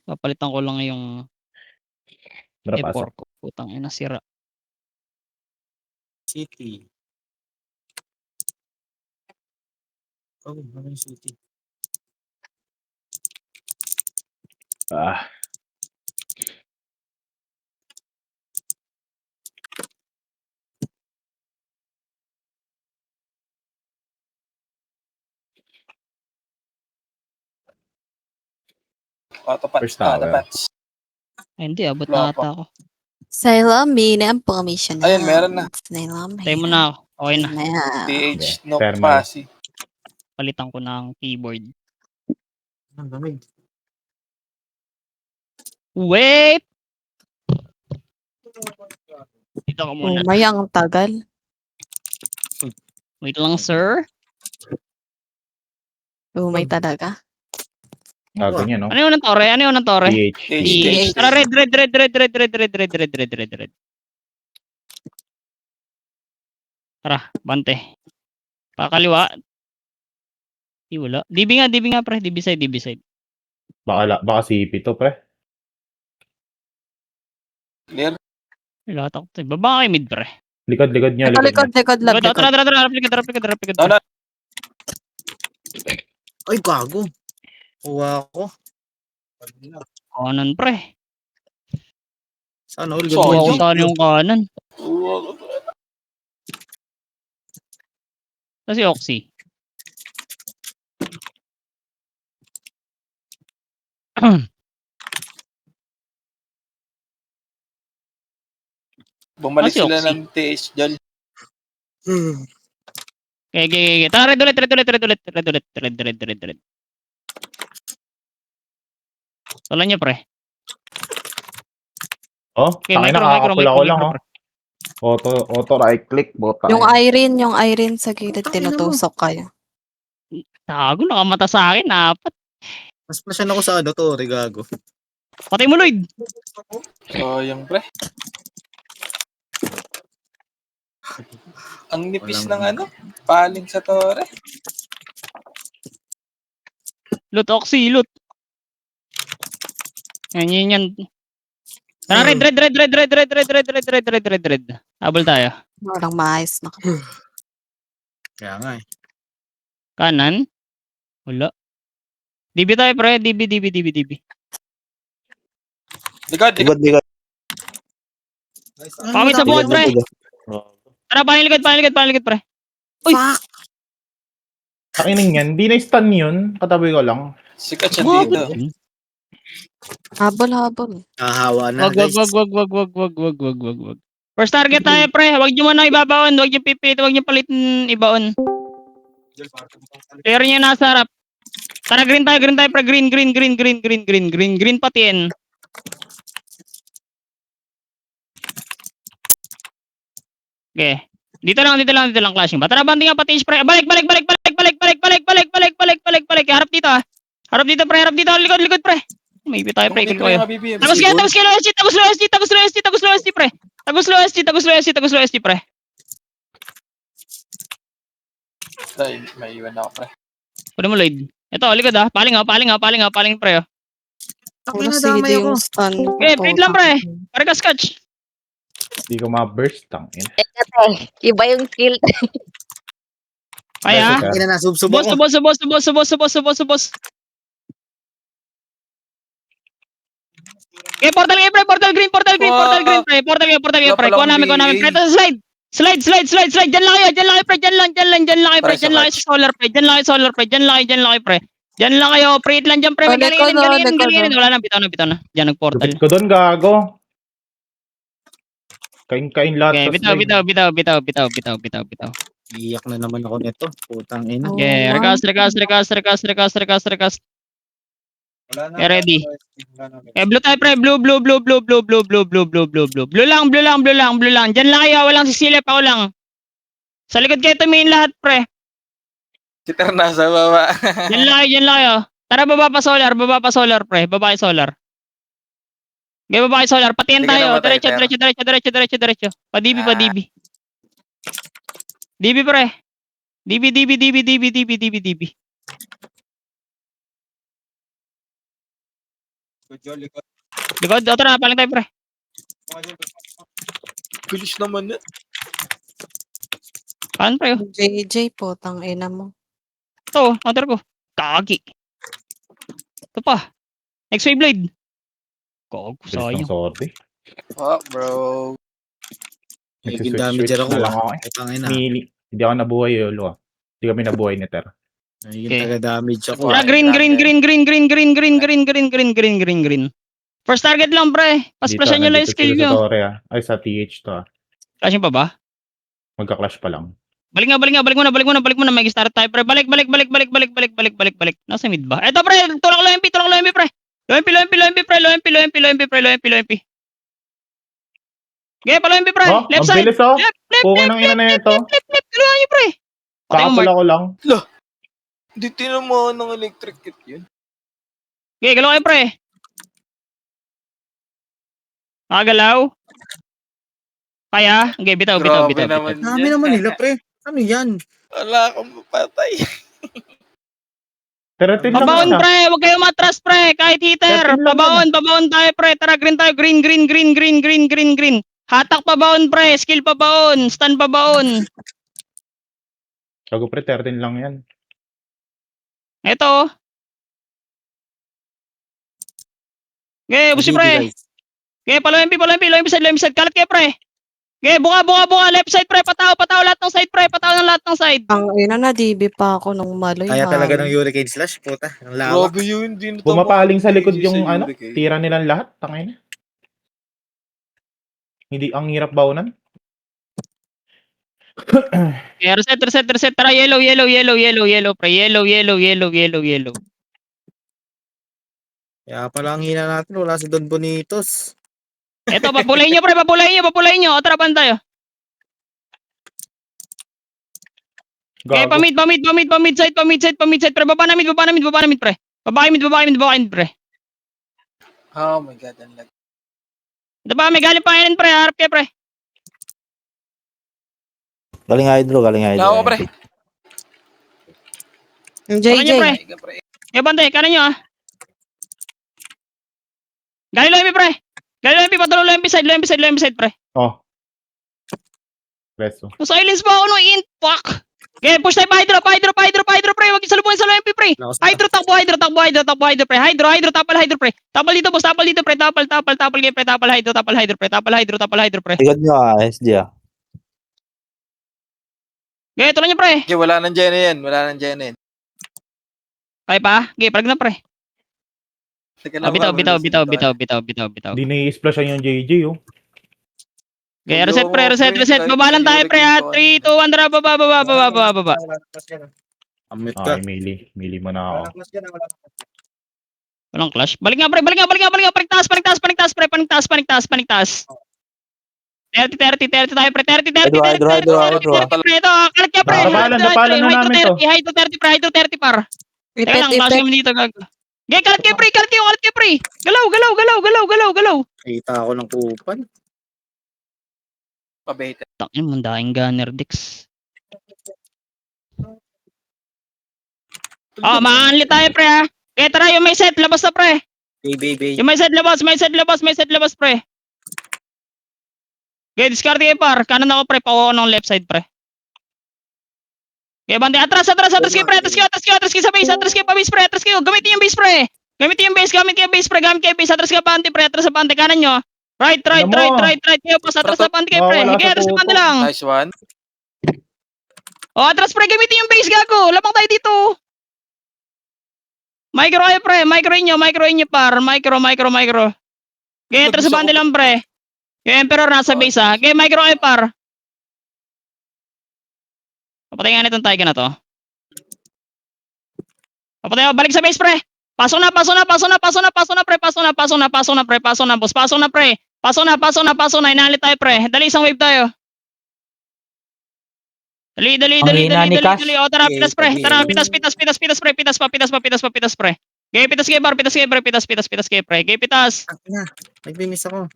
Papalitan ko lang yung Drop E4 asa. ko. Putang ina, sira. City. Oh, ano yung city? Ah. First tower. Ay, hindi, abot na ata ako. Salem, ang permission na. Ayun, meron na. Salem, Tayo mo na ako. Okay na. TH, no Thermal. pasi. Palitan ko ng keyboard. Ang lamig. Wait! Dito ka muna. Mayang tagal. Wait lang, sir. Umay talaga. Ganyan, no? Ano yung ng tore? Ano yung ng tore? TH. TH. Tara, red. Tara, bante. Pakaliwa. Di wala. DB nga, pre. DB side. Baka si Pito, pre. Clear. Lahat ako. Baba kayo mid, pre. Likod niya. Likod, lab, likod. Tara, replicate. Ano? Ay, gago. Kuha ko. Kanan, pre. Sana all So, Kuha ko yun. saan yung kanan. Kasi Oxy. Bumalik Kasi sila Oxy. ng TH dyan. Okay. Tara, red ulit. Wala niya, pre. Oh, Okay, tangina, micro, nakakapula ko lang, oh. pre. Auto right click, bota. Yung Irene sa gilid, tinutusok kayo. Tago, nakamata sa akin. Apat. Mas pasyan ako sa ano to, Regago. Patay mo, Lloyd. Sayang, pre. Ang nipis ng Walang- paling sa tore. Loot, Oxy, loot. Yan. Tara, red. Habol tayo. Walang maayos na kami. Kaya nga eh. Kanan. Wala. DB tayo, pre. DB. Likod. Pamit sa buwan, pre. Tara, paling likod, pre. Uy! Takining yan, di na stun yun. Katabi ko lang. Sikat siya dito. Habol. Kahawa na, Wag. guys. First target tayo, pre. Wag nyo muna ibabaon. Wag nyo pipit. Wag nyo palitin ibaon. Clear nyo nasa harap. Tara, green tayo, pre. Green patiin. Okay. Dito lang clashing ba? Tara, banding nga pati pre. Balik. Harap dito, ah. Harap dito, pre. Likod, pre. May ipit tayo, pre. Ikot ko kayo. Tagos kayo, Tagos low ST, pre. Tagos low ST, pre. Dahil may iwan ako, pre. Pwede mo, Lloyd. Ito, likod, ah. Paling, pre. Oh. Puro CD yung stun. Okay, wait lang, pre. Pare ka, scotch. Di ko ma-burst, tangin. Iba yung skill. Kaya, Sir. Hindi na nasubsob boss. Okay, portal green, pre. Portal green, pre. Kuha namin. Pre, ito, slide. Diyan lang kayo, pre. Diyan lang kayo sa solar, pre. Diyan lang kayo, pre. Diyan lang kayo, pre. Lang dyan, pre. Galingin. Wala na, bitaw na. Diyan, nag-portal. Lupit ko doon, gago. Kain lahat. Okay, sa slide. bitaw. Iyak na naman ako nito. Putang ina. Okay, rekas. Okay, ready. Okay, blue tayo, pre. Blue. Blue lang. Diyan lang kayo, walang sisilip, ako lang. Sa likod kayo tumingin lahat, pre. Si Ter nasa baba. Diyan lang kayo. Tara, baba pa solar, pre. Baba kayo solar. Okay, baba kayo solar. Patiyan Hindi ka tayo. namatay, Ter. Diretso. Pa DB. DB, pre. DB. Likod, o tara, paling tayo pre. Bilis naman na. Paano pre? JJ po, ina mo. Ito, counter ko. Kagi. Ito pa. Next wave blade. Kog, Bilis ng sayang. sorte. Fuck, bro. Naging Nagsiswitch-switch damager ako na lang ako eh. Putang ina. Hindi ako nabuhay yolo ah. Hindi kami nabuhay ni Ter. Naging Okay. taga-damage ako. Tara, Ay, green, grabe green, yan. green, green, green, green, green, green, green, green, green, green, green. First target lang pre. Pasplashan nyo lang yung skill sila sa nyo. Torre ah. Ay, sa TH to ah. Flashing pa ba? Magka-clash pa lang. Balik mo na. May start tayo pre. Balik. Nasa mid ba? Eto pre, tulak lo MP pre. Lo MP. Okay, palo MP pre. Oh, Left ang side. bilis oh. Left. Pukin ng ina na ito. Kailangan nyo pre. Patay mo, Kakapula Mark. ko lang. Hindi tinamaan ng electric kit yun. Okay, galaw kayo pre. Galaw. Kaya? Okay, bitaw. Grabe naman Dami yan. naman nila, pre. Ano yan? Wala akong mapatay. 13 lang Pabaon siya. pre, huwag kayo matras pre, kahit hitter. 13 lang Pabaon tayo pre. Tara, green tayo. Green. Hatak pabaon pre, skill pabaon, stun pabaon. Bago pre, 13 lang yan. Ito. Okay, busi pre. Okay, palo MP side. Kalat kayo pre. Okay, buka. Left side pre, pataw lahat ng side pre. Pataw ng lahat ng side. Ang ina na, DB pa ako nung maloy. Kaya talaga ng Hurricane Slash, puta. Ang lawak. Grabe yun. Hindi na Pumapaling sa likod JJ yung sa ano, Hurricane. tira nilang lahat. Tangin. Hindi, ang hirap baunan. Okay, reset. Tara, yellow pre. Yellow. Kaya pala ang hina natin, wala si Don Bonitos. Ito, papulayin nyo pre, papulayin nyo. O, tara, pan tayo. Okay, Gago. pamid side pre. Baba na mid pre. Baba mid pre. Oh my God, ang lag. Ito pa, may galing pa yan pre. Harap kayo pre. Galing hydro. Wala ako, pre. Yung Baka nyo pre. JJ. Ay, pre. Eh, bantay, kanan nyo ah. Galing lo MP pre. Patulong lo MP side pre. Oh. Resto. Silence pa ako no, int, fuck. Okay, push tayo pa hydro pre. Huwag isalubungin sa lo MP pre. Hydro, takbo pre. Hydro, tapal dito boss, tapal pre. Tapal hydro pre. Likod nyo SG ah. Okay, tulong nyo pre. Okay, wala nang Jenna yan. Kaya pa? Okay, palag na pre. Teka Ah, lang, bitaw. Hindi na-i-splashan yung JJ oh. Okay, reset pre. Babalan tayo pre ha. 3, 2, 1, tara, baba. Amit ka. Ay, mili mo na ako. Walang clash. Balik nga pre. Paniktas pre. Paniktas. 30 tayo pre. 30 Hydro. pre. Ito, kalat ka pre. Napalan na namin to. Hydro 30 par. Teka lang, clash Ipet. kami dito gag. Okay, kalat ka pre. Galaw. Kita ako ng kupan. Pabete. Takin mo, daing gunner Dix. Oh, maanli tayo pre ha. Okay, tara, yung may set, labas na pre. Bay. Yung may set labas pre. Okay, discard kayo par. Kanan ako pre, pakuha ko ng left side pre. Okay, bande, atras kayo pre, atras kayo sa base, atras kayo pa base pre, atras kayo. Gamitin yung base pre. Gamitin yung base, atras kayo bante pre, atras sa bante, kanan nyo. Right. Alam mo. Kayo pa, atras sa bante kayo pre. Wala Okay, sa atras sa pupo. bante lang. Nice one. Oh, atras pre, gamitin yung base gago. Labang tayo dito. Micro kayo pre, micro inyo par. Micro. Okay, atras sa bante lang pre. Yung Emperor nasa base ha. Okay, micro kayo par. Papatay nga nitong tiger na to. Papatay ako, balik sa base pre. Pasok na pre. Inalit tayo pre. Dali, isang wave tayo. Dali. O tara, pitas pre. Tara, pitas pre. Okay, pitas kayo bar, pitas kayo pre. Okay, pitas. Nag-miss ako.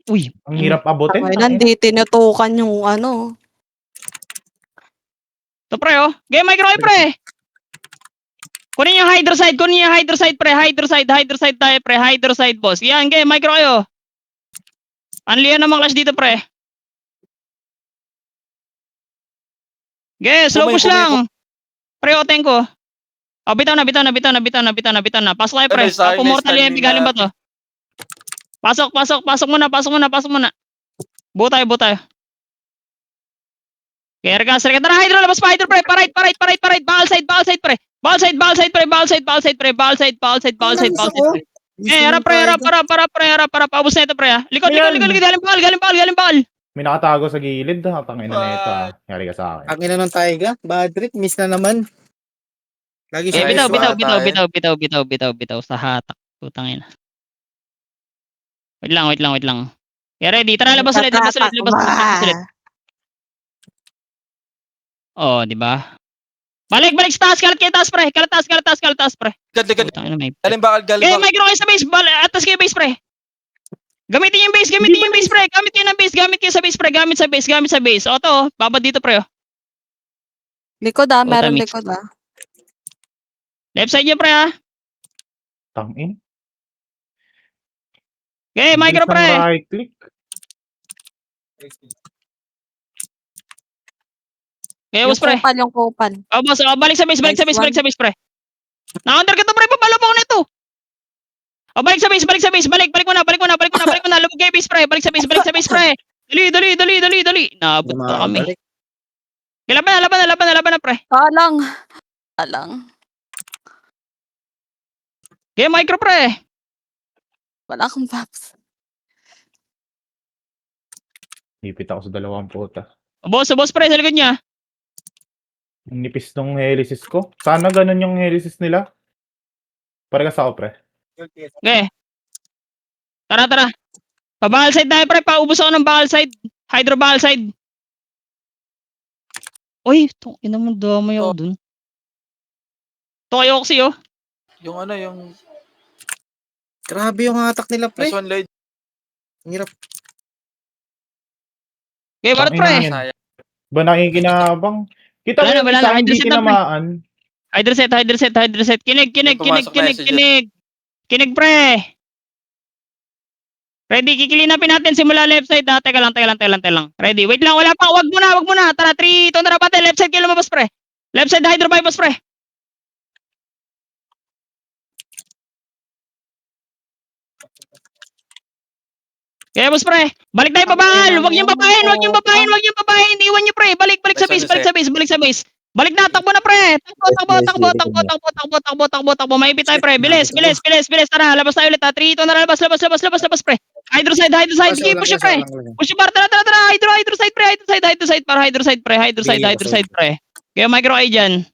Uy, Ang hirap abutin. Ay, hindi tinutukan yung ano. ito pre oh. Okay, micro kayo pre. Kunin yung hydroside, pre. Hydroside tayo, pre. Hydroside, boss. Yan, game, micro kayo. Unlian naman clash dito, pre. Okay, slow push lang. Pre, oteng ko. Oh, bitaw na. Pasok kayo, pre. Ano, Mortal silence EMP, galing ba to? Pasok muna. Buo tayo. Okay, regas. Tara, hydro, labas pa, hydro, pre. Parait. Bakal side, pre. Bakal side, pre. Harap, pre. Paubos na ito, pre. Likod. Galing bal. May nakatago sa gilid. Tangina na ito. Yari ka sa akin. Ang ina ng Taiga. Bad trip. Miss na naman. Lagi Eh, siya. bitaw. Sa hatak. Putang ina. Wait lang. Okay, ready. Tara, labas ulit. Oh, di ba? Balik sa taas. Kalat taas, pre. Likod. Putang ina, may... Galing bakal. Okay, micro kayo sa base. Atas kayo base, pre. Gamitin yung base, pre. Gamit kayo sa base, pre. Gamit sa base. O, to. Babad dito, pre. Oh. Likod meron mix. likod Left side niyo, pre, ha. Tangin. Okay, micro, Bilis ng pre. right click. Okay, Yung boss, pre. yung kupal. Oh, boss. Oh, balik sa base, Nice one. pre. Na-under ka to, pre. Papalo pa ako nito. Oh, balik sa base. Balik mo na. Lubog kayo base, pre. Balik sa base, pre. Dali. Naabot na kami. Balik. Laban na, pre. Talang. Okay, micro, pre. Wala akong paps. Hipit ako sa dalawang puta. Oh, boss, pre. Sa likod niya. Ang nipis ng helicis ko. Sana ganun yung helicis nila. Parekas ako, pre. Okay. Tara. Pabahal side tayo, pre. Paubos ako ng bahal side. Hydro bahal side. Uy, ina mo, damay ako dun. To kayo, Oxy, oh. Yung Grabe yung hatak nila, pre. last one Lloyd. Ang hirap. Okay, barot, pre. Tangina. Ba nakikinabang? Kita mo Wala yung na, isa, hindi hydroset na, pre. tinamaan. Hydroset. Kinig, Pumasok message. pre. Ready, kikilinapin natin simula left side, ha. Teka lang. Ready, wait lang, wala pa. Wag muna. Tara, 3, 2, na pati. Left side kayo lumabas, pre. Left side, hydro bypass, pre. Okay, boss, pre. Balik tayo pabahal. Wag niyong babahin. Iwan niyo, pre. Balik sa base. Balik na, takbo na, pre. Takbo. Maipit tayo, pre. Bilis. Tara, labas tayo ulit, ha. 3, 2, na labas, pre. Hydro side. Sige, push siya, pre. Push siya, tara. Hydro side, pre. Hydro side, pre. Kaya micro kayo dyan.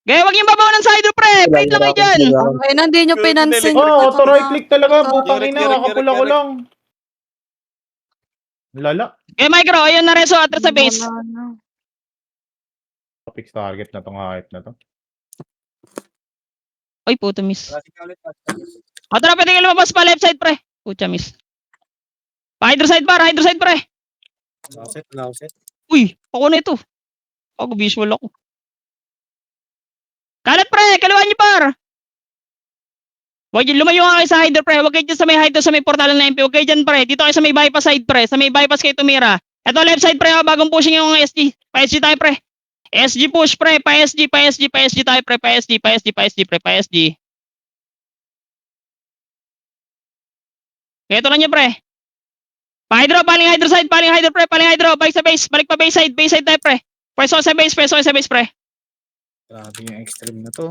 Kaya wag yung babaw ng hydro, pre. Wait lang kayo dyan. Okay, hindi nyo pinansin. Oo, auto right click talaga. Putang Direct, ina, kakapula ko lang. Lala. Kaya micro, ayun na reso atras sa base. Fix target na tong hype na to. Ay, puto, miss. O, tara, pwede kayo lumabas pa left side, pre. Pucha, miss. Hydro side, pre. Lauset. Uy, ako na ito. Ako, visual ako. Kalat, pre. Kaluan niyo, par. Huwag yun, lumayo nga kayo sa hydro, pre. Huwag kayo dyan sa may hydro, sa may portalan na MP. Huwag kayo dyan, pre. Dito kayo sa may bypass side, pre. Sa may bypass kayo tumira. Ito, left side, pre. Bagong pushing yung SG. Pa-SG tayo, pre. SG push, pre. Pa-SG tayo, pre. Pa-SG, pre. Pa-SG. Ito lang niya, pre. Pa-hydro, paling hydro side, pre. Paling hydro. Balik sa base. Balik pa base side. Base side tayo, pre. Pwesto sa base, pre. Grabe yung extreme na to.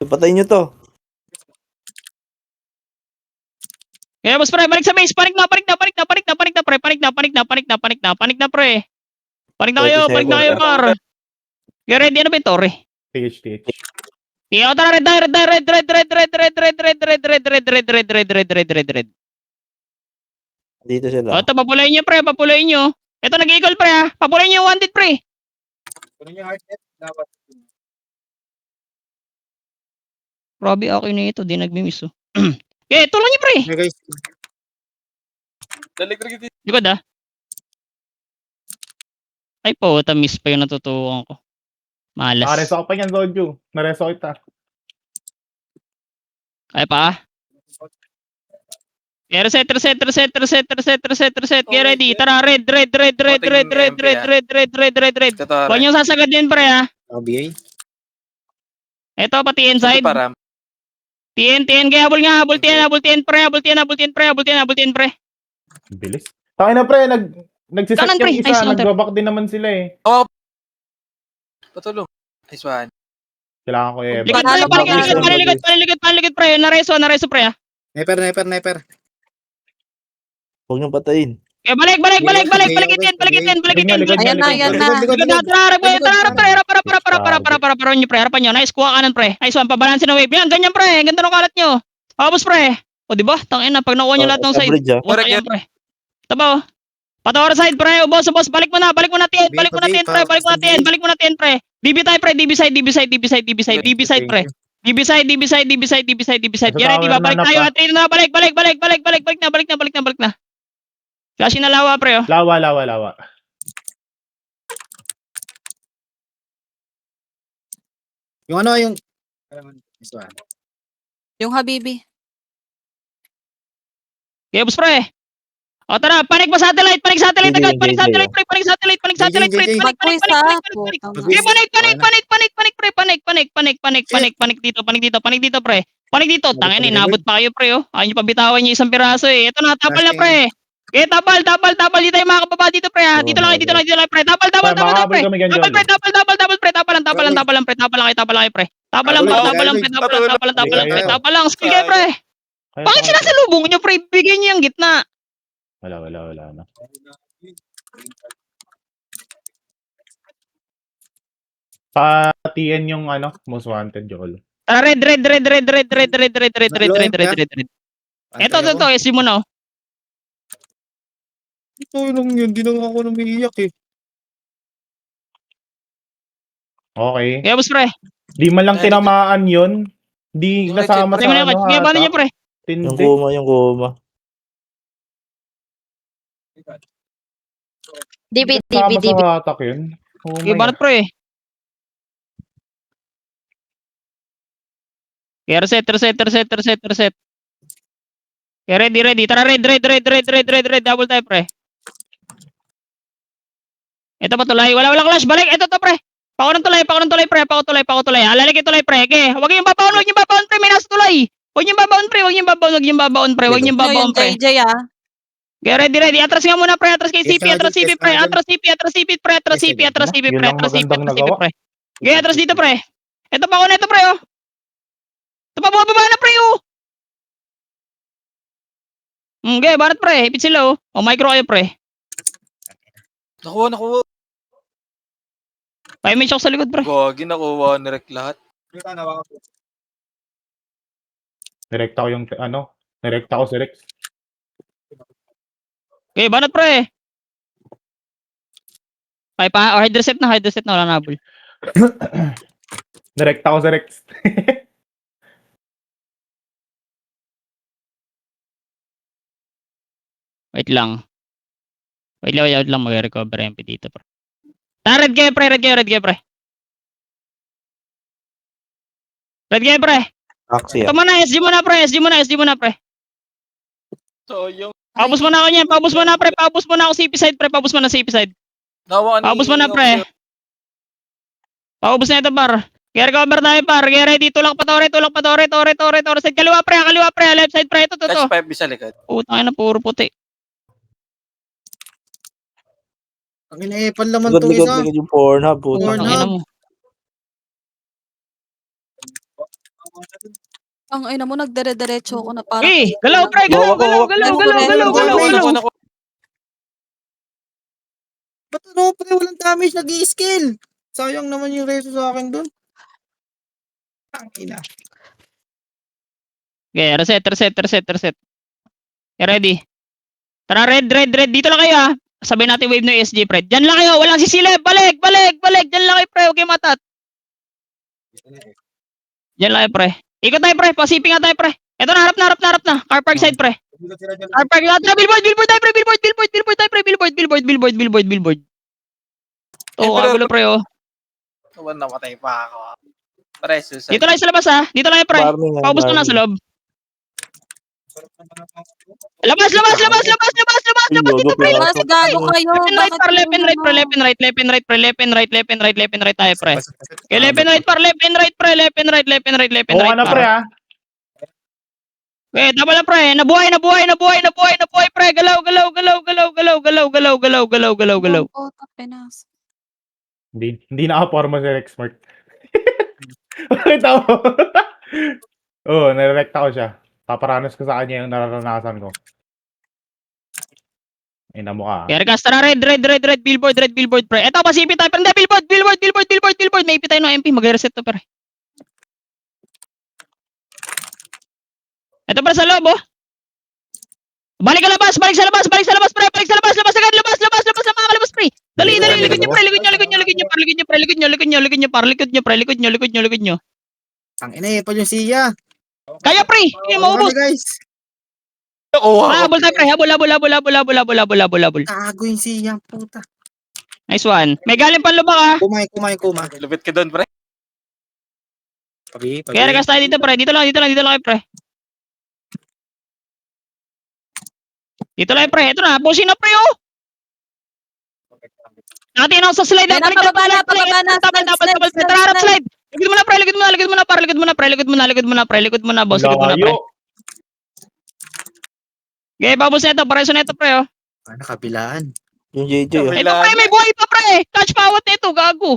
Patayin nyo to. Kaya boss, pre, balik sa base. Panik na, pre. Panik na kayo, par. Kaya ready, ano ba ito, re? TH. Iyo, tara, red. Dito sila. O, ito, papulayin nyo, pre. Ito, nag-eagle, pre, ha. Papulayin nyo yung wanted, pre. Kunin yung heart net. Dapat. Grabe, okay na ito. Di nagmimiss, oh. Okay, tulong nyo, pre. Okay, guys. Dali, Likod, ha. Ay puta, miss pa yung natutukan ko. Malas. Nakareso ka pa yan, Zoju. Nareso kita. Ay pa. Okay, reset. Get ready. Tara, red. Katara. Huwag niyong sasagad yun, pre, ha. RBA. Ito, pati Ito inside. para. TN, kaya habol nga. Habol TN, pre. Bilis. Tayo na, pre. Nagsiset Kanan, yung pre. isa. Nice counter. Nagbabak din naman sila eh. Patulong. Nice one. Kailangan ko eh. Likod, Panalo, paligid, pre. Nareso, pre, ha. Sniper. Huwag niyong patayin. Okay, balik TN. Likod niya. Ayan na. Likod. Harapan nyo, pre. Harapan nyo. Nice, kuha kanan, pre. Nice one, pabalansin na wave. Yan, ganyan, pre. Ganda ng kalat nyo. Habos, pre. O, diba? Tangin na, pag nakuha nyo lahat ng Sa side. bridge, ah. Puta yan, pre. Ito ba, oh? Patawar side, pre. Boss. Balik mo na, TN. Balik mo na, TN, pre. DB tayo, pre. DB side, pre. DB side. Get ready, ba? Balik tayo. Atrin na, balik na. Flash na lawa, pre, oh. Lawa. Yung ano, yung... This one. Yung Habibi. Okay, boss, pre. O, tara. Panik satellite agad. Panik satellite, pre. Mag-quiz ha. Putang Okay, panik dito, pre. Panik dito, tangin, inabot pa kayo, pre, oh. Ayaw nyo pabitawan yung isang piraso, eh. Ito na, tapal na, pre. Okay, tapal. Di tayo makakababa dito, pre, ha. Dito lang, pre. Tapal, pre. Makahabol kami ganyan. Tapal, pre. Tapal lang, pre. Tapal lang, pre. Skill kayo, pre. Bakit sinasalubong nyo, pre? Bigyan nyo yung gitna. Wala na. Patian yung most wanted, Joel. Tara, red. Ito, SG mo na, oh. Ito yun, di na nga ako namiiyak eh. Okay. Kaya, boss, pre. Di man lang tinamaan yun. Di nasama Pati mo na sa yung kaya, paano nyo, pre? Yung Tindi. kuma. DB. Nasama sa hatak yun. Oh Okay, my banat, God. pre. Okay, reset. Okay, ready. Tara, red. Double type, pre. Ito pa tulay. Wala clash. Balik. Ito to, pre. Pako ng tulay, pre. Pako tulay. Alalagay tulay, pre. Okay. Huwag yung babaon, pre. May nasa tulay. Huwag yung babaon, pre. Huwag yung babaon, pre. Yung JJ ah. Okay, ready. Atras nga muna, pre. Atras kay CP, Yes, pre. agad. Atras CP, pre. Yun lang magandang nagawa. pre. Okay, atras dito, pre. Ito pa ako na ito, pre, oh. Ito pa, bumababa na, pre, oh. Okay, banat, pre. Hipit sila, oh. O, micro kayo, pre. Nakuha. 5 minutes ako sa likod, pre. Gagi, nakuha. Nirek lahat. Direkta ko si Rex. Okay, banat, pre. Okay, hard reset na. Wala na habol. Direkta ko si Rex. Wait lang. Mag-recover MP dito, pre. Red kayo, pre. Red kayo, pre. Axie, Ito muna, SG mo na, pre. So, yung... Paubos mo na ako niyan. Paubos mo na, pre. Paubos mo na ako CP side, pre. Paubos mo na CP side. Paubos mo na, pre. Paubos na ito, par. Kaya recover tayo, par. Kaya ready. Tulak pa, tore. Side kaliwa, pre. Left side, pre. Ito. Touch 5 bisa likod. Putang ina, puro puti. Ang ina-epal naman tong isa. Likod yung Pornhub. Puta. Pornhub. Ang ina mo. Ang ina mo, nagdire-diretso ako na parang... Eh, galaw, pre. Galaw. Ba't pre? Walang damage, nag-i-skill. Sayang naman yung reso sa akin dun. Ang ina. Okay, reset. Okay, ready. Tara, red. Dito lang kayo, ah. Sabihin natin wave ng SG, pre. Diyan lang kayo. Walang sisilip. Balik. Diyan lang kayo, pre. Okay, matat. Diyan lang kayo, pre. Ikot tayo, pre. Pasiping nga tayo, pre. Ito na, harap na. Car park side, pre. Car park. Billboard tayo, pre. Billboard tayo, pre. Billboard. Oo, kagulo pre oh. Naman namatay pa ako. Pre, suicide. Dito lang sa labas ha. Dito lang pre. Farming nga, Paubos mo na sa farming. loob. Labas, labas, labas, labas, labas, labas, Ay, labas dito gago, pre. Mas pinasok. gago kayo. Left and right Bakit par, left kayo and right pre, ano? left and right, left and right pre, left and right, left and right, left and right tayo pre. Okay, left and right par, left and right pre, left and right, left and right, left and Oo right ka na pre par. ha. Okay, tama lang pre. Nabuhay, nabuhay, nabuhay, nabuhay, nabuhay pre. Galaw, galaw, galaw, galaw, galaw, galaw, galaw, galaw, galaw, galaw, galaw. Ang puta, pinas. Hindi nakaporma si Rexmart. Bakit ako? Oo, nirekta ko siya. Paparanas ko sa kanya yung nararanasan ko. Ay, na mukha. Kaya regas, tara, red, red billboard pre. Eto, pasipit tayo. Pero hindi, billboard. May ipit tayo ng MP. Mag-reset to pre. Eto pre, sa loob oh. Balik ka labas, balik sa labas pre, balik sa labas agad, labas na mga kalabas pre. Dali, likod nyo pre, likod nyo. Ang ina eh, pa yung siya. Kaya pre, hindi maubos. Guys. Nakuha ko. Habol tayo pre, habol. Gago yung siya, puta. Nice one. May galing pan lubak ah. Kumay. Lupit ka doon, pre. Kaya regas tayo dito pre, dito lang kayo pre. Dito lang pre, ito na, pushing na pre oh. Natin ako sa slide, Ayan na, pababa na, tapos slide. tara, slide. Likod mo na, boss, likod mo na pre. Layo. Okay, babos na ito, pareso na ito pre oh. Nakabilaan. Yung JJ, oh. Ito pre, may buhay pa pre. Touch pawat na ito, gago.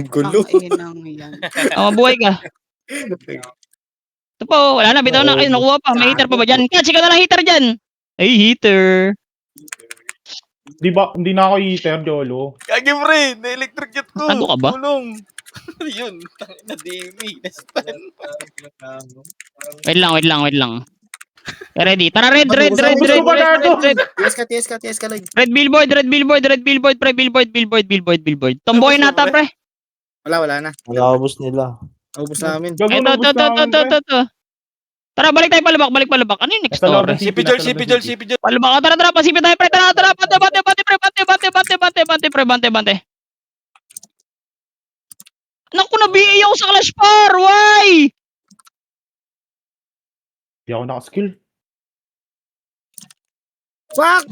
Gulo. Ang inang yan. Oh, mabuhay ka. Ito po, wala na, bitaw na. Ay, nakuha pa. May heater pa ba dyan? Catch, ikaw na lang heater dyan. Ay, heater. Di ba, hindi na ako heater, Jolo. Kagi, pre. Na-electrocute ko. Ano ka ba? Tulong. Yun. Tangina, Demi. Nastan. Wait lang. Ready? Tara, red. Gusto ko ba gago? TS ka lang. Red billboard, pre, billboard. Tomboy Tapos nata, na, pre. Wala na. Nakaubos nila. Ubus namin. Gago, Ito. nabos namin, pre. Tara, balik tayo palubak. Ano yung next Nasa loob story? ng CP Joel. Palubak, tara, pasipin tayo, pre. Tara, bante. Naku, nabihi ako sa Clash Par, why? Di ako nakaskill. Fuck!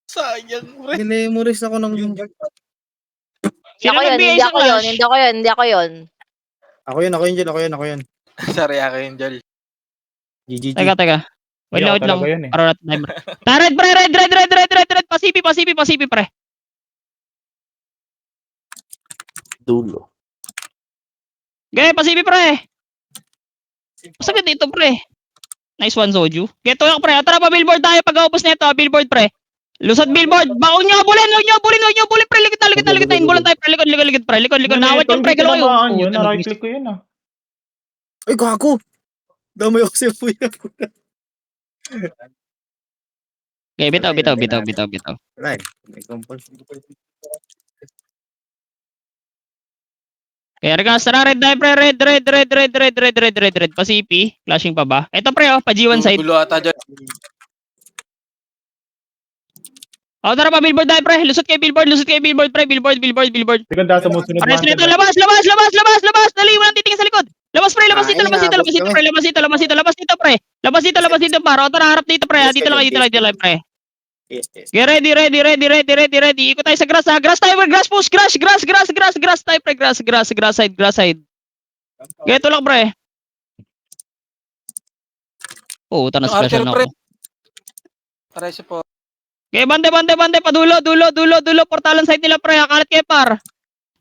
Sayang, pre. Nilemuris ako ng... Sino Ako yun, nagbigay hindi sa ako yun, Clash? hindi ako yun. Ako yun. Sorry, ako yun, Joel. GGG. Teka. Wait Hindi ako lang. talaga yun eh. Para natin timer. Tara, red, pre, red. Pasipi, pre. Dulo. Okay, pasipi, pre. Masagad dito, pre. Nice one, Soju. Okay, tulak, pre. Tara pa, billboard tayo. Pag-aupos na ito, billboard, pre. Lusot billboard. Huwag niyo abulin, pre. Likod na. Inbulan tayo, pre. Likod. Nawat yung pre. Galaw kayo. Tinamaan yun, na-right click ko yun ah. Ay, gago! Damay ako sa puya. Okay, bitaw. Wala eh. May compulsion. Kaya regas, tara, red tayo, pre. Red. Pasipi. Flashing pa ba? Ito, pre, oh. Pa G1 side. Gulo ata, Joel. Oh, tara pa, billboard tayo, pre. Lusot kayo, billboard, pre. Billboard. Siganda sa musunod Ares man. nito, labas! Dali, walang titingin sa likod. Labas, pre, labas dito, pre. Labas dito, para. O, tara, harap dito, pre. Dito lang, pre. Yes. Okay, ready. Ikot tayo sa grass, ha. Grass tayo, pre. Grass push, grass tayo, pre. Grass side. Okay, tulak, pre. Oh, tanas Archer, flash pre. ako. Pareso po. Okay, bante, padulo, portalan side nila, pre. Kalat kayo, par.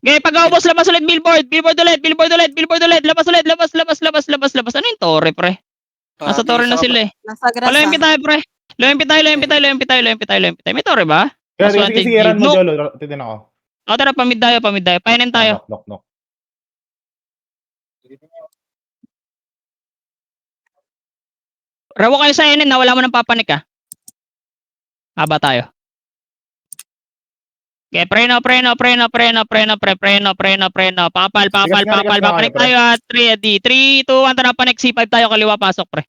Okay, pag-aubos, labas ulit, billboard ulit, labas. Ano yung tore, pre? Nasa tore na sila eh. Nasa grass Palawin tayo, pre. Lawin tayo. May tore ba? Kaya Aswante, sige, sigaran mo, no. Jolo. Titin ako. O, tara, pamid tayo. Painin tayo. Knock. Rawo kayo sa inin na wala mo nang papanik, ha. Haba tayo. Okay, pre no. Pakapal. Papanik tayo, ha. 3, 2, 1, tara, panik. C5 tayo, kaliwa, pasok, pre.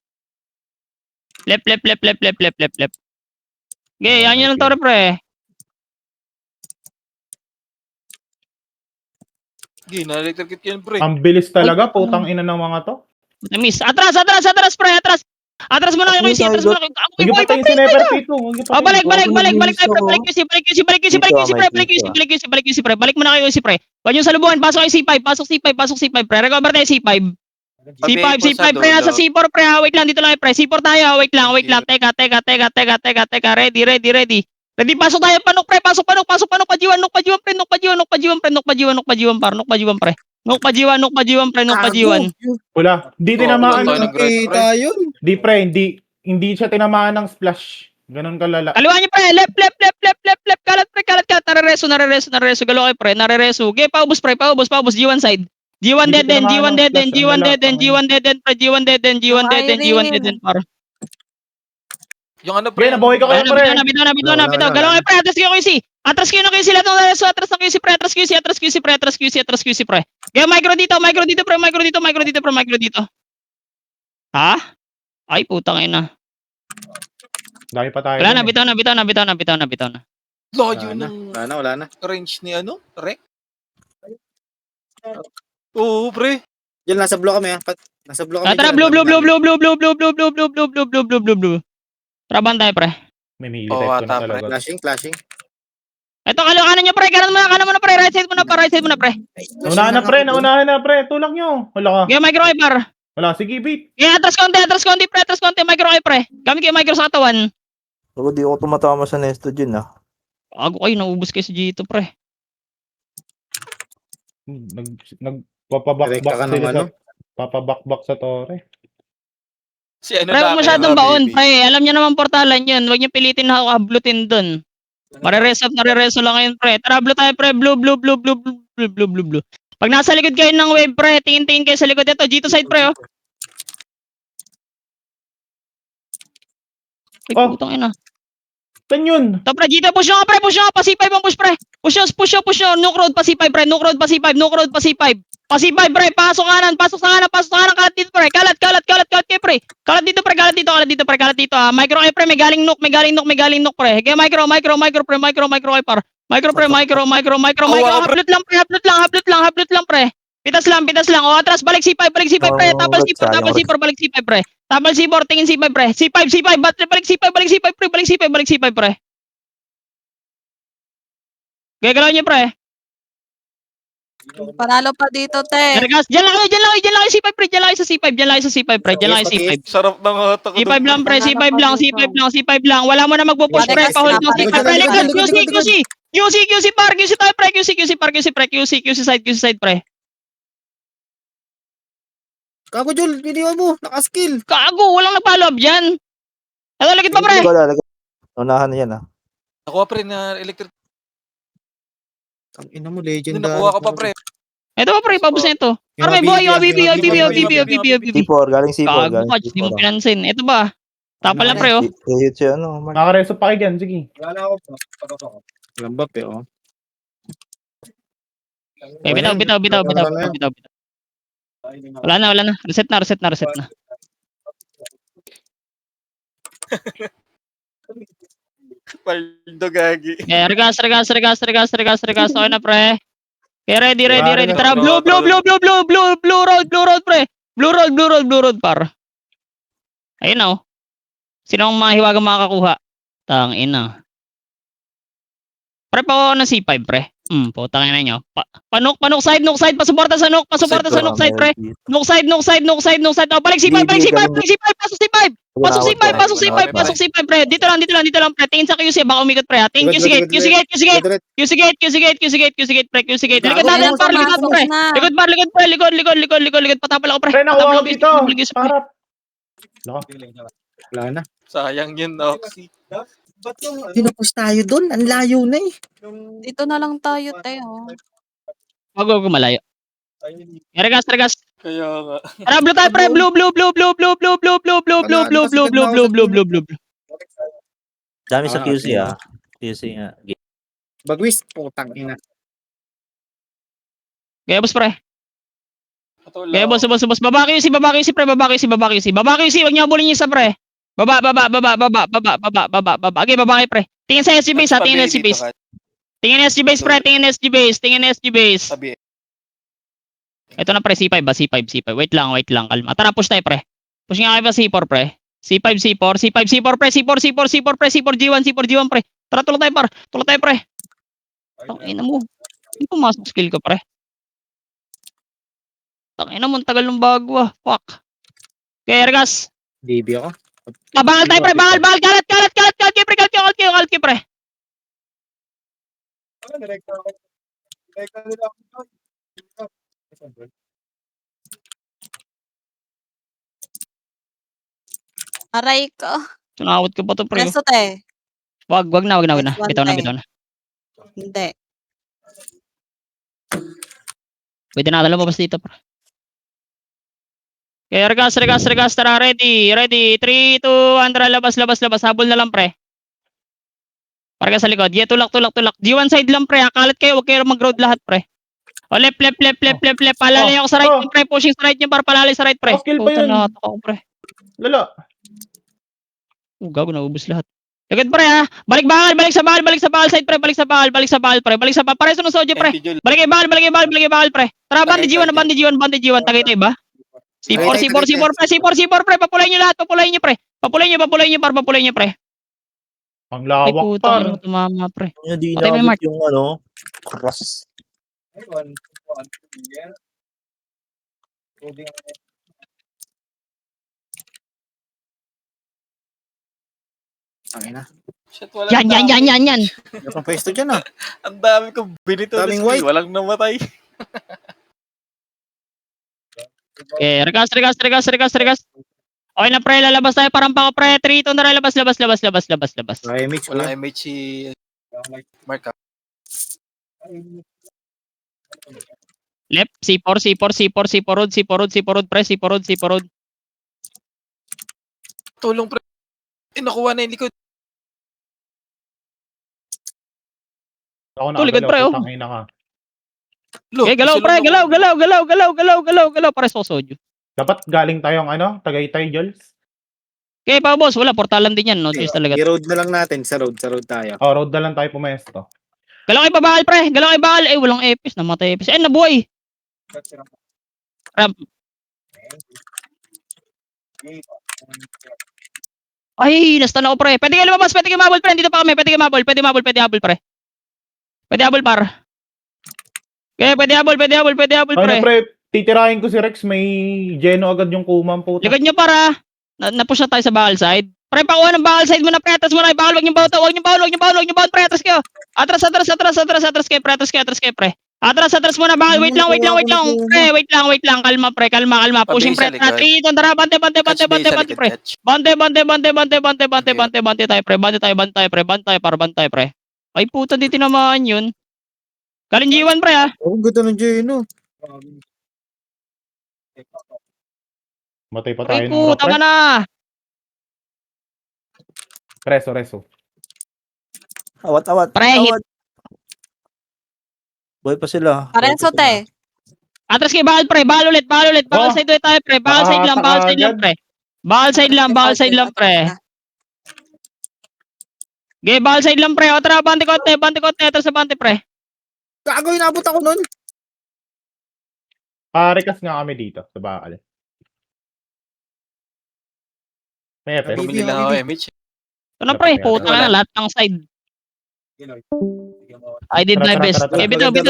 Left. Okay, yan yung tore, pre. Gi, na-electrocute yan, pre. Ang bilis talaga, putang ina ng mga to. Na-miss. Atras, pre. Atras muna kayo, QC. Atras muna kayo. Huwag niyo patayin si Never P2. Huwag niyo Oh, patayin. balik tayo, pre. Balik QC, pre. Balik muna kayo, QC, pre. Huwag niyo salubuhan. Pasok kayo C5, pre. Recover tayo C5. C5, pre. Nasa C4, pre. Wait lang, dito lang, pre. C4 tayo. Wait lang. Teka. Ready. Ready, pasok tayo. Panok, pre. Pasok. Pajiwan, pre. Wala. Di Oo, tinamaan. wala tayo. Nakita yun. Di pre, hindi siya tinamaan ng splash. Ganun kalala. Kaliwa niyo, pre. Left. Kalat. Narereso. Galo kayo, pre. Narereso. Okay, paubos, pre. Paubos. G1 side. G1 Hindi dead end, tinamaan ng flash, ang lalaki. pre. G1 dead end, par. Yung ano, pre. Pre, nabuhay ka kayo, pre. Bitaw. Galo kayo, pre. Atras kayo, QC. Atras kayo, lahat ng nareso. Atras QC, pre. Kaya micro dito, pre. Ha? Ay, putang ina. Dami pa tayo. Wala na, dun eh. bitaw na. Layo ng Wala na. range ni ano? Rek? Oo, pre. Diyan, nasa block kami ha. Nasa block kami. Tara, dyan. blue. Tara, bantay, pre. May Oo, type ko na ata, pre. talaga. Flashing. Ito, kanan nyo, pre. Kanan mo na, pre. Right side mo na, pre. Naunahan na, pre. Tulak nyo. Wala ka. Kaya micro kayo, par. Wala, sige, beat. Kaya atras konti, pre. Micro kayo, pre. Gamit kayo micro sa katawan. Ako di ako tumatama sa Nesto dyan ah. Ako kayo, naubos kayo sa G2, pre. Nagpapabakbak Direkta ka ng sila ano? sa... Papabakbak sa tore. Si ano Pre, huwag lang, masyadong ano, baon, baby. pre. Alam nyo naman portalan yun. Huwag nyo pilitin na hablutin dun. Marereso lang ngayon, pre. Tara, blue tayo, pre. Blue. Pag nasa likod kayo ng wave, pre, tingin kayo sa likod. Ito, G2 side, pre, oh. Ay, Oh. putang ina. Saan yun? Ito, pre, G2, push nyo, pre. Pa-C5 ang push, pre. Push nyo. Nuke road, pa-C5, pre. Nuke road, pa-C5. Pa-C5, pre. Pasok kanan. Kalat dito, pre. Kalat kayo, pre. Kalat dito. Micro kayo, pre. May galing nuke, pre. Kaya micro, pre. Micro kayo, par. Micro. Hablut lang, pre. Pitas lang. O, atras. Balik C5, pre. Tapal C4, balik C5, pre. Tapal C4, tingin C5, pre. C5. Balik C5, pre. Gagalaw niyo, pre. Panalo pa dito, te. Regas, diyan lang kayo C5, pre. Diyan lang kayo sa C5, pre. Sarap ng hatak ko. C5 lang, pre. C5 lang. Wala mo na magpo-push, pre. Pahold mo C5, pre. QC par. QC tayo, pre. QC side, pre. Kago, Jul. Video mo. Nakaskill. Kago, walang nag-follow up dyan. Ano, ligid pa, pre. Wala. Unahan na yan ah. Nakuha, pre, na electric. Ang ina mo, legend. Nakuha ka pa, pre. Ito pa, pre. Pabos na ito. Para may buhay. OBB. C4, galing C4. Kago Galing ka, di mo C4. pinansin. Ito ba? Tapal na, pre, oh. Hit siya ano. Mark. Nakareso pa kayo dyan, sige. Lambap eh, oh. Okay, bitaw. Wala na. Reset na. Paldo gagi. Okay, regas. Okay na, pre. Okay, ready. Tara, blue road, pre. Blue road, par. Ayun na, oh. Sino ang mahiwagang makakakuha? Tangina. Pre, pa ng C5, pre. Putang ina nyo. Panok side, pasuporta sa nok side, pre. Nok side. Oh, balik C5. Pasok C5, pre. Dito lang, pre. Tingin sa QC, baka umikot, pre. Tingin QC gate, QC gate, pre. Likod natin, par, pre. Likod, patapal ako, pre. Pre, nakuha ko Patapal dito. ako, QC, pre. Harap. Wala na. Sayang yun, Oxy. Pinupush tayo doon. Ang layo na eh. Dito na lang tayo, te. Oh. Wag malayo. Regas. Kaya nga. Tara, blue tayo, pre. Blue. Dami sa QC ah. QC nga. Bagwis. Putang ina. Kaya, boss, pre. Patula. Kaya, boss. Baba QC, pre. Wag niyo abulin yung isa, pre. Baba. Okay, baba kayo, pre. Tingin sa SG base, ha. Tingin SG base. Tingin SG base, pre. Tingin SG base. Tingin SG base. Sabi, Ito na, pre. C5 ba? C5. Wait lang. Kalma. Tara, push tayo, pre. Push nga kayo ba C4, pre? C5, pre. C4, G1, pre. Tara, tulog tayo, pre. Tangina mo. Hindi pumasok skill ko, pre. Tangina mo, ang tagal ng bago, ah. Fuck. Okay, Ergas. DB ako. Bangal tayo, pre. Bangal. Kalat, pre. Aray ko. Tunawad ko pa to, pre. Reso, te. Wag na. Next one, Bitaw na. Hindi. Pwede na lumabas dito, pre. Okay, Ergas. Tara, ready. 3, 2, 1, tara, labas. Habol na lang, pre. Para ka sa likod. Yeah, tulak. G1 side lang, pre. Kalat kayo. Huwag kayo mag-road lahat, pre. O, left. Palalay ako sa right, pre. Pushing sa right nyo, para palalay sa right, pre. Skill pa Puta yun. na, ako, pre. Lala. Gago, naubos lahat. Likod, pre, ha. Balik sa bahal side, pre. Balik sa bahal, pre. Pare, sunod sa OG, pre. Balik kay bahal, pre. Tara, bandi G1. Tagay tayo ba? C4, pre. Papulayin nyo lahat, papulayin nyo, pre. Ang Ay, lawak puta, par. ano tumama, pre. Hindi Patay mo yung inabot mark. yung ano, cross. Ang ina. shit, walang Yan. Ano pang pwesto dyan ah? Ang dami kong binito na Daming skill. white. Walang namatay. Okay, regas. Okay na, pre. Lalabas tayo. Parang pa ako, pre. 3, 2, tara. Labas. Ay, Mitch. Walang MH si Mark. Left, C4 road, pre. C4 road. Tulong pre. Nakuha na yung likod. Ako Tulikod, pre, oh. Tangina ka. Look, Okay, galaw, pre. Galaw. Pare, sosodyo. Dapat galing tayong Tagaytay, Jols. Okay, pa, boss. Wala, portalan din yan. No choice talaga. I-road na lang natin. Sa road tayo. Oh, road na lang tayo pumesto. Galaw kay babahal, pre. Walang epis. Namatay epis. Nabuhay. Ay, nastan ako, pre. Pwede kayo lumabas. Pwede kayo mabol, pre. Dito pa kami. Pwede habol, pre. Pwede habol, par. Okay, pwede habol, Ano pre. pre, titirahin ko si Rex, may Geno agad yung kumang puta. Likod nyo, para. Napush na tayo sa bahal side. Pre, pakuha ng bahal side mo na, pre. Atras mo na. Bahal, wag nyo bawta. Wag nyo bawal, pre. Atras kayo. Atras kayo, pre. Atras muna, bahal. Wait lang. Pre, wait lang. Kalma, pre. Kalma. Pushing, pre. Pabilis sa likod. Tara, tara. Bante, pre. Bante tayo, pre. Bantay, pre. Ay, puta, di tinamaan yun. Galing G1, pre, ha. Oh, ganda ng Geno. Matay pa Pre, tayo ng rock, tama pre. na. Reso. Awat. Pre, hit. Boy pa sila. Parenso, te. Atras kay bahal, pre. Bahal ulit. Bahal Oh. side ulit tayo, pre. Bahal side lang, pre. Bahal side lang, pre. Okay, bahal side lang, pre. O, tara, bante kote. Atras sa bante, pre. Gago, inabot ako nun. Parikas nga kami dito, sa bakal. May FS. Bumili lang ako MH. Ito na, pre. Puta na, lahat ng side. I did my Tara, best. tara. Okay, bitaw na.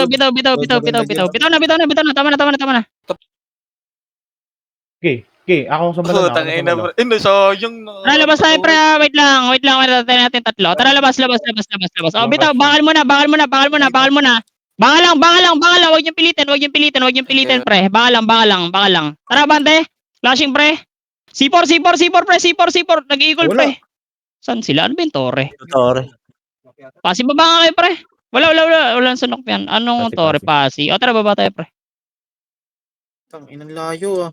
Tama na. Okay, ako sa Oh, malo. tangay na pre. Sayang na. Tara, labas tayo, pre. Wait lang. Tayo natin tatlo. Tara, labas. O, bitaw, bakal mo na. Bakal lang. Huwag niyong pilitin, pre. Bakal lang. Tara, bante. Flashing, pre. C4, pre. Nag-eagle, Wala. pre. Saan sila? Ano ba yung torre? Tore. Pasi, baba nga kayo, pre. Wala sunok yan. Anong Pasi, torre? Pasi. O, tara, baba tayo, pre. Tang inang layo ah.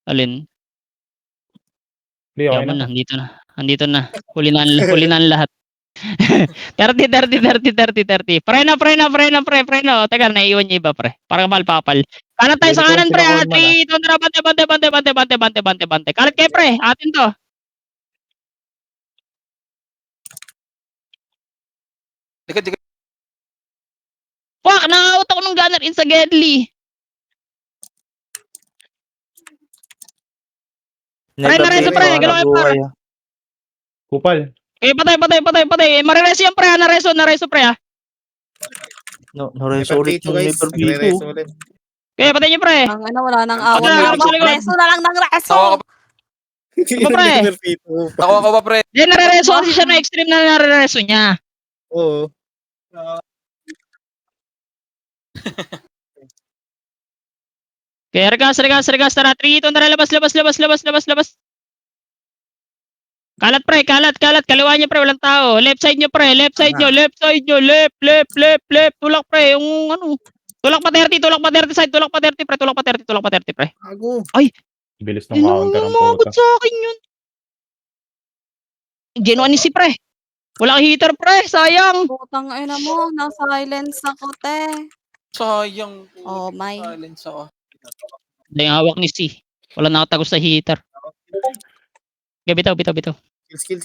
Alin? Hindi, okay Yaman na. na. Andito na. Huli na ang lahat. 30. Pre na. Teka, naiiwan niya iba, pre. Parang papal. Kanan tayo sa Pwede ko kanan, pre. sila call man, 3, Tundra, bante. Kalat kayo, pre. Atin to. Dika. Fuck, nakakauta ko ng gunner in sa Gedli. Pre, nareso, pre. Galaw kayo, pre. Kupal. Okay, patay. Marireso yan, pre. Nareso, pre, ha. No, nareso ulit Dito yung guys. Never Nagre-reso Bito. ulit. Okay, patay niyo, pre. Ang ano, wala nang Ako awa. na, harap sa likod. Reso na lang ng reso. Tawa ka Ano, pre? Tawa ka ba, pre? Hindi, narereso kasi siya na extreme na narereso niya. Oo. Okay, regas. Tara, 3, Tundra, labas. Kalat, pre. Kaliwa niyo, pre. Walang tao. Left side niyo, pre. Left. Tulak, pre. Yung ano. Tulak pa 30 side. Tulak pa 30, pre. Ako. Bilis ng counter ang Umabot puta. sa akin yun. Genuine si pre. Wala heater, pre. Sayang. Putang ina mo, na-silence ako, te. Sayang. Oh, my. Silence ako. Hindi yung hawak ni C. Wala nakatago sa heater. Okay, bitaw. Skill.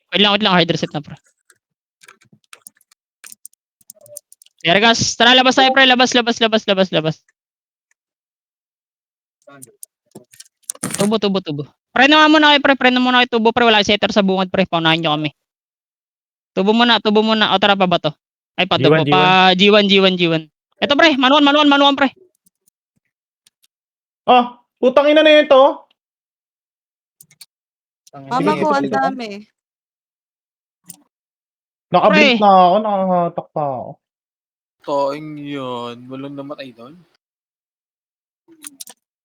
Wait lang. Hard reset na, pre. Okay, regas. Tara, labas tayo, pre. Labas. Tubo. Pre na muna kayo, tubo, pre. Wala setter sa bungad, pre. Paunahin nyo kami. Tubo muna. O, tara pa ba to? Ay, pa tubo. G1. Ito, pre. Manuan, pre. Ah, putang ina na ito. Mama ko, ang dami. Nakablink na ako, nakahatak pa ako. Taing yan. Walang namatay doon.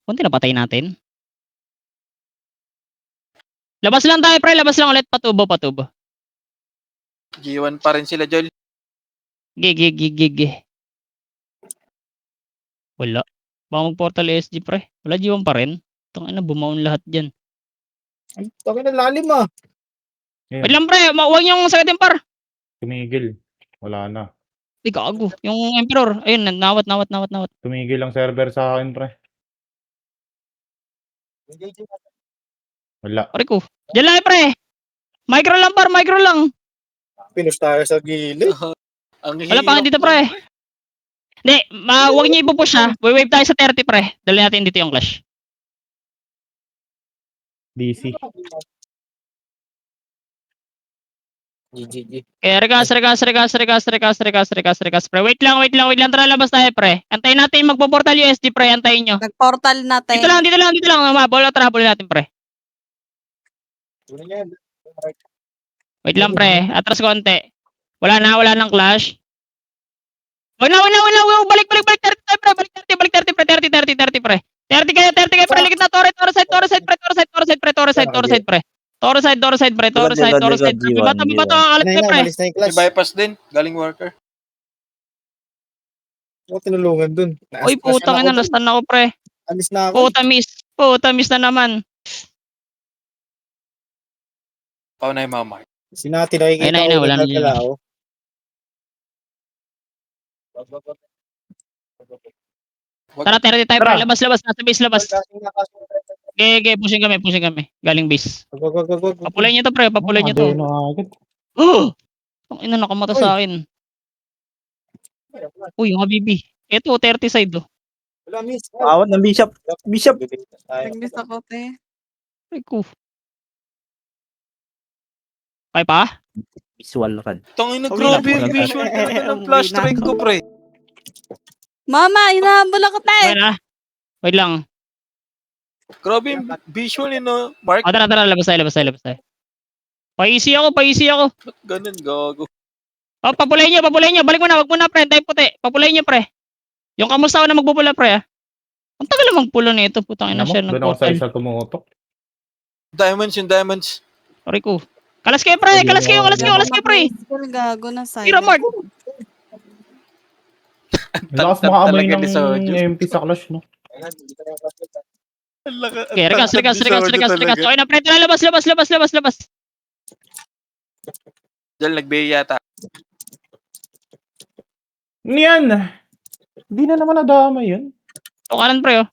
Kunti na patay natin. Labas lang tayo, pre. Labas lang ulit. Patubo. G1 pa rin sila, Jol. Gigi. Wala. Baka mag-portal SG, pre. Wala, G1 pa rin. Tangina, bumaon lahat dyan. Ay, taki na lalim ah. Wait lang, pre. Huwag niyong sagutin, par. Tumigil. Wala na. Di gago. Yung Emperor. Ayun, nawat. Tumigil ang server sa akin, pre. Wala. Pare ko. Diyan lang, pre. Micro lang, par. Pinush tayo sa gilid. Ang Wala pa dito, pre. Hindi, huwag niyo ipupush, ha. Wave tayo sa 30, pre. Dali natin dito yung clash. DC. GG. Okay, regas, pre. Wait lang. Tara, labas tayo, pre. Antayin natin magpo-portal USD, pre. Antayin nyo. Nag-portal na, te. Dito lang. Bola, trabol natin, pre. Wait lang, pre. Atras konti. Wala nang clash. Wag na. Balik 30 tayo, pre. Balik 30, pre. 30, pre. 30 kayo, pre. Ligid na. Toro side, pre. Toro side, pre. Bato, kalat kayo, pre. Malis na yung May clash. bypass din. Galing worker. Ako tinulungan dun. Uy, putang ina, lastan ako, pre. Alis na ako. Puta, miss na naman. Paunay mama. Sinati nakikita Ayun na, ko wala na nagkakalao. Tara, 30 tayo, pre. Tara. Labas. Nasa base, labas. Okay, pushing kami. Galing base. Papulay nyo to, pre. Papulay nyo to. Ano na agad. Ang ina, nakamata Uy. sa akin. Uy, yung Habibi. Ito, 30 side, oh. Wala miss. Awat ng Bishop. Nag-miss ako, te. Ay, ko. Kaya pa? Visual run. Tangina, Uwi grabe na. yung visual talaga ng flash strike ko, pre. Mama, hinahabol ako, te. Okay na. Wait lang. Grabe yung visual yun, no? Mark, O, tara. Labas tayo. Pa-easy ako. ba't ganun, gago? O, papulay nyo. Balik mo na. Wag mo na, pre. Tayo puti. Papulay nyo, pre. Yung kamusta ako na magpupula, pre, ah. Ang tagal na magpulo nito. Putang ina siya. Doon ako sa Nag-portal. isa tumutok. Diamonds. Sorry ko. Kalas kayo, pre. Pre. Gago na Tira, silence. Mark. Lakas makaamoy talaga ni Sojo. ng MP sa clash, no? Okay, regas. Okay na, pre. Tara, labas. Jal, nag-bay yata. Ano yan? Hindi na naman nadama yun. Tukanan, pre, oh.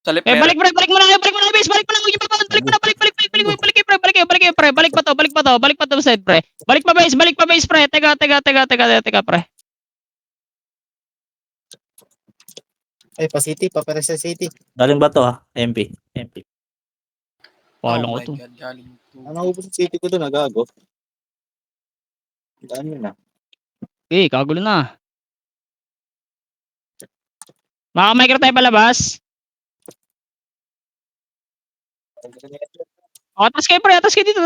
Sa left, Eh, meron. balik mo na, base. Balik mo na, huwag yung babawal. Balik pa to, side, pre. Balik pa, base, pre. Teka, pre. Ay, pa City, papares sa City. Galing ba to ha? MP. Palang Oh ko my to. God, galing to. Ano ubos sa City ko doon, nagago. Daan yun na. Okay, kagulo na. Micro tayo palabas. O, atas kayo, pre. Atas kayo dito.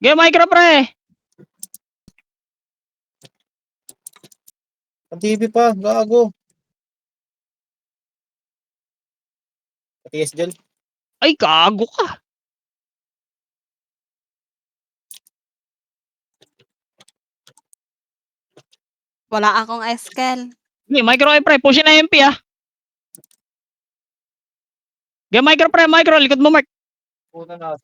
Okay, micro, pre. Ang TV pa, gago. Patiis dyan. Ay, gago ka. Wala akong eskel. Okay, micro kayo, pre. Push na MP, ah. Okay, micro, pre. Likod mo, Mark. Puta na.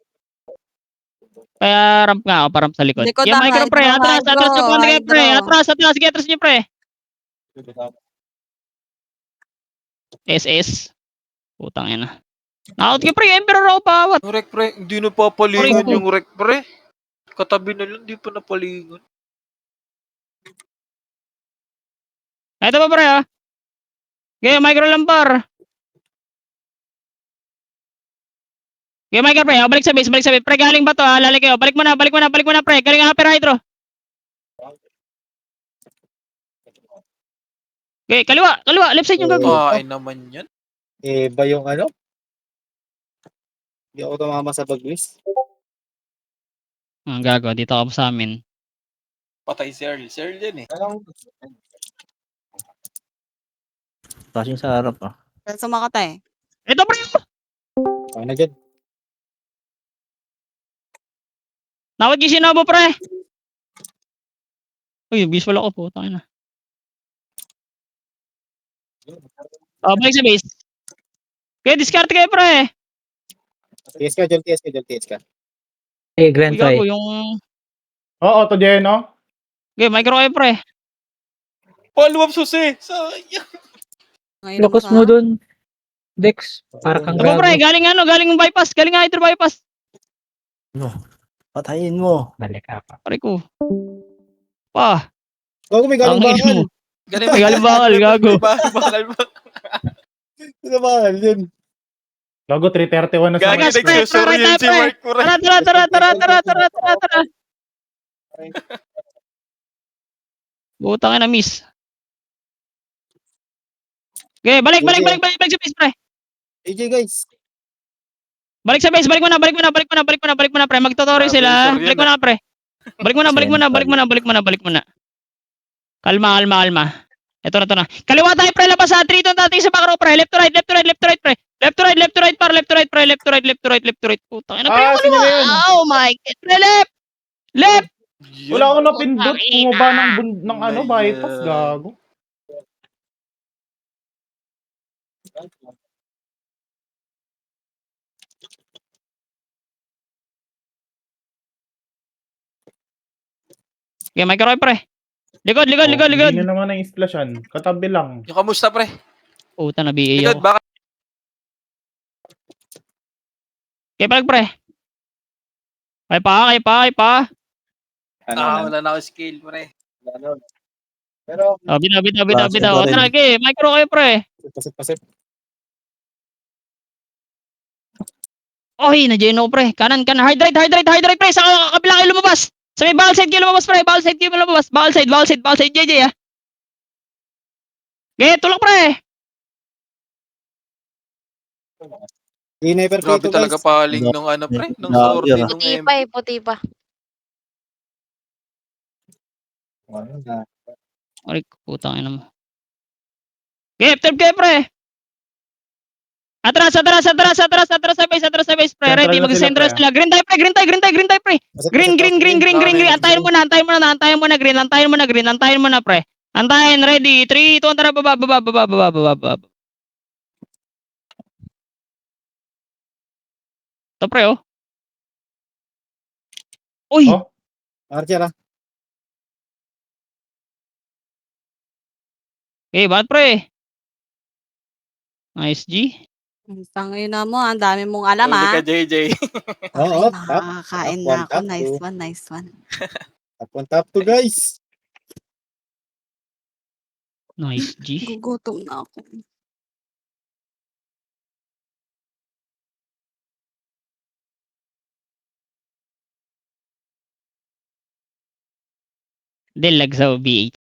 Kaya ramp nga ako, paramp sa likod. Likod Okay, ang micro, pre. Atras yung kuwan kayo, pre. hydro. Atras nyo, pre. SS. Putang ina. Nakot kayo, pre. Emperor ako pawat. Yung rek, pre. Hindi na papalingon Sorry, yung rek, pre. Katabi na lang, di pa napalingon. Ito pa, pre, ah. Okay, micro lampar. Okay, micro, pre. Balik sa base. Pre, galing ba to, ah? Lali kayo. Balik mo na, pre. Galing upper hydro. Okay, kaliwa. Left side yung gago. Kain naman yan. Eh, ba yung ano? Hindi ako tumama sa bagwis. Gago, dito ako sa amin. Patay si Earl. Si Earl yan eh. Passing sa harap ah. Sumakatay. Ito, pre. Ano na dyan? Nawad yung sinabo, pre. Uy, visual ako po. Tangin na. Oh, balik sa base. Okay, discard kayo, pre. TS ka, TS ka. Eh, Grand Uy, gago, yung... Oo, to Jeno. Okay, micro kayo, pre. Follow up susi. Sayang. Ngayon Focus mo dun, Dex. Para kang Ito, pre. gago. Galing bypass. Galing hydro bypass. Patayin mo. Balik ka pa. Pare ko. Pa. Gago, may galing Ang ina bakal. mo. May galing bakal, gago. Bakal. Ano bakal yun? Gago, 331 na sa Gagi, Gas, pre, nagsusuri pre, yun si pre. Mark. Tara. Butang na miss. Okay, balik sa base, pre. AJ guys. Balik sa base, balik mo na, pre. Magtutorial sila. Balik mo na, pre. Balik mo na. Kalma. Ito na. Kaliwa tayo, pre. Labas sa 3 tayo sa back row, pre. Left to right, pre. Left to right. Putang ina, pre. Sino na yun? Oh my God. Pre, left. Wala akong napindot. Putang Bumaba ina. ng ano, bypass. Gago. Okay, micro kayo, pre. Likod. Hindi na naman ang splashan. Katabi lang. Yung kamusta, pre? Puta na BA Likod, ako. baka. Okay, balik, pre. Kaya pa. Wala na ako skill, pre. Pero, Oh, bitaw. Bakit O, ba rin? tara, okay. Micro kayo, pre. pasip. Oy, na-geno ko, pre. Kanan. Hard right, pre. Sa kabila kayo lumabas. Sa may ball side kayo lumabas, pre. Ball side, JJ, ah. Okay, tulak, pre. Sniper ko Grabe ito talaga guys. paling nung ano, pre. Nung Grabe, sortie ah. nung Puti pa. Ano na? Aray, putang ina mo. Okay, kayo, pre. Atras sa base, pre. Ready, Central na mag-central sila, sila. Green tayo, pre. Green. Antayin mo na, green. Antayin mo na, pre. Antayin, ready. 3, 2, 1, tara, baba. Ito pre, oh. Uy! Oh. Archer ah. Okay, bakit pre? Nice, G. Tangin na mo, ang dami mong alam Huli ka, ah. JJ. Oo, Okay, top. makakain Top na one, ako. top Nice two. one, nice one. Top 1, top 2 guys. Nice, G. Gugutom na ako. Dilag sa BH.